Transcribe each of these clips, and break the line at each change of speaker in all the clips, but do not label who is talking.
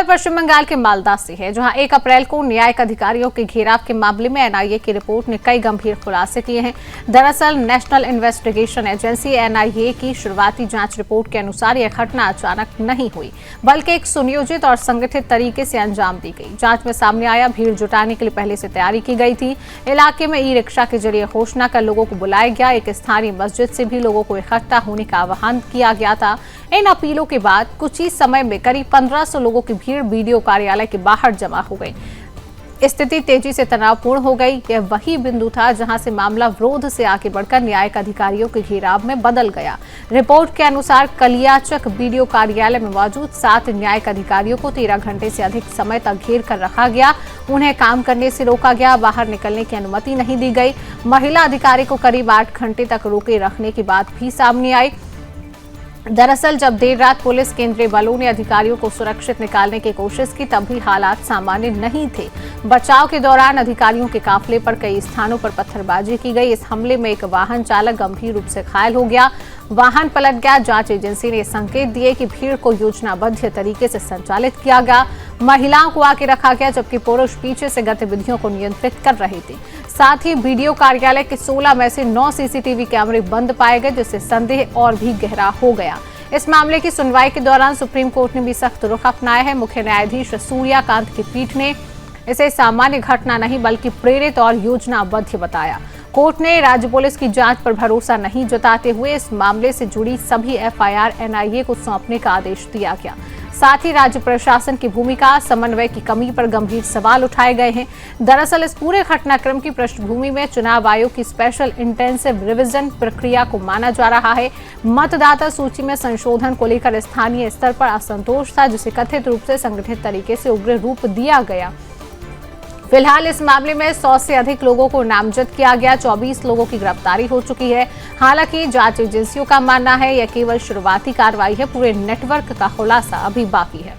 खबर पश्चिम बंगाल के मालदा से है, जहां 1 अप्रैल को न्यायिक अधिकारियों के घेराव के मामले में एनआईए की रिपोर्ट ने कई गंभीर खुलासे किए हैं। दरअसल नेशनल इन्वेस्टिगेशन एजेंसी एनआईए की शुरुआती जांच रिपोर्ट के अनुसार यह घटना अचानक नहीं हुई, बल्कि एक सुनियोजित और संगठित तरीके से अंजाम दी गई। जांच में सामने आया, भीड़ जुटाने के लिए पहले से तैयारी की गई थी। इलाके में ई रिक्शा के जरिए घोषणा कर लोगों को बुलाया गया। एक स्थानीय मस्जिद से भी लोगों को इकट्ठा होने का आह्वान किया गया था। इन अपीलों के बाद कुछ ही समय में करीब 1500 लोगों की भीड़ बीडीओ कार्यालय के बाहर जमा हो गई। स्थिति तेजी से तनावपूर्ण हो गई। यह वही बिंदु था जहां से मामला विरोध से आगे बढ़कर न्यायिक अधिकारियों के घेराव में बदल गया। रिपोर्ट के अनुसार कलियाचक बीडीओ कार्यालय में मौजूद 7 न्यायिक अधिकारियों को 13 घंटे से अधिक समय तक घेर कर रखा गया। उन्हें काम करने से रोका गया, बाहर निकलने की अनुमति नहीं दी गई। महिला अधिकारी को करीब 8 घंटे तक रोके रखने की बात भी सामने आई। दरअसल जब देर रात पुलिस केंद्रीय बलों ने अधिकारियों को सुरक्षित निकालने की कोशिश की, तब भी हालात सामान्य नहीं थे। बचाव के दौरान अधिकारियों के काफिले पर कई स्थानों पर पत्थरबाजी की गई। इस हमले में एक वाहन चालक गंभीर रूप से घायल हो गया, वाहन पलट गया। जांच एजेंसी ने संकेत दिए कि भीड़ को योजनाबद्ध तरीके से संचालित किया गया। महिलाओं को आगे रखा गया, जबकि पुरुष पीछे से गतिविधियों को नियंत्रित कर रहे थे। साथ ही बीडीओ कार्यालय के 16 में से 9 सीसीटीवी कैमरे बंद पाए गए, जिससे संदेह और भी गहरा हो गया। इस मामले की सुनवाई के दौरान सुप्रीम कोर्ट ने भी सख्त रुख अपनाया है। मुख्य न्यायाधीश सूर्यकांत की पीठ ने इसे सामान्य घटना नहीं बल्कि प्रेरित और योजनाबद्ध बताया। कोर्ट ने राज्य पुलिस की जांच पर भरोसा नहीं जताते हुए इस मामले से जुड़ी सभी एफआईआर एनआईए को सौंपने का आदेश दिया गया। साथ ही राज्य प्रशासन की भूमिका, समन्वय की कमी पर गंभीर सवाल उठाए गए हैं। दरअसल इस पूरे घटनाक्रम की पृष्ठभूमि में चुनाव आयोग की स्पेशल इंटेंसिव रिवीजन प्रक्रिया को माना जा रहा है। मतदाता सूची में संशोधन को लेकर स्थानीय स्तर पर असंतोष था, जिसे कथित रूप से संगठित तरीके से उग्र रूप दिया गया। फिलहाल इस मामले में 100 से अधिक लोगों को नामजद किया गया। 24 लोगों की गिरफ्तारी हो चुकी है। हालांकि जांच एजेंसियों का मानना है यह केवल शुरुआती कार्रवाई है, पूरे नेटवर्क का खुलासा अभी बाकी है।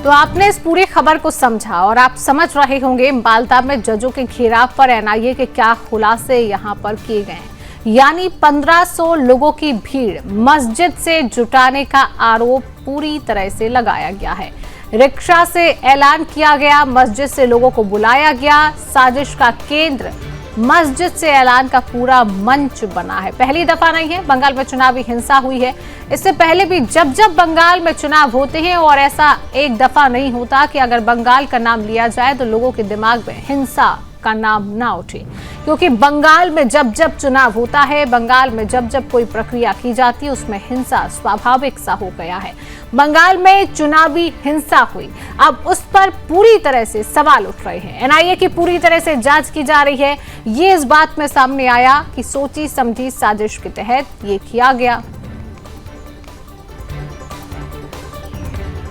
तो आपने इस पूरी खबर को समझा और आप समझ रहे होंगे मालदा में जजों के घेराव पर एनआईए के क्या खुलासे यहां पर किए गए हैं। यानी 1500 लोगों की भीड़, मस्जिद से जुटाने का आरोप पूरी तरह से लगाया गया है। रिक्शा से ऐलान किया गया, मस्जिद से लोगों को बुलाया गया। साजिश का केंद्र मस्जिद से ऐलान का पूरा मंच बना है। पहली दफा नहीं है बंगाल में चुनावी हिंसा हुई है। इससे पहले भी जब जब बंगाल में चुनाव होते हैं, और ऐसा एक दफा नहीं होता कि अगर बंगाल का नाम लिया जाए तो लोगों के दिमाग में हिंसा का नाम ना उठे, क्योंकि बंगाल में जब जब चुनाव होता है, बंगाल में जब जब कोई प्रक्रिया की जाती है, उसमें हिंसा स्वाभाविक सा हो गया है। बंगाल में चुनावी हिंसा हुई, अब उस पर पूरी तरह से सवाल उठ रहे हैं। एनआईए की पूरी तरह से जांच की जा रही है। ये इस बात में सामने आया कि सोची समझी साजिश के तहत ये किया गया।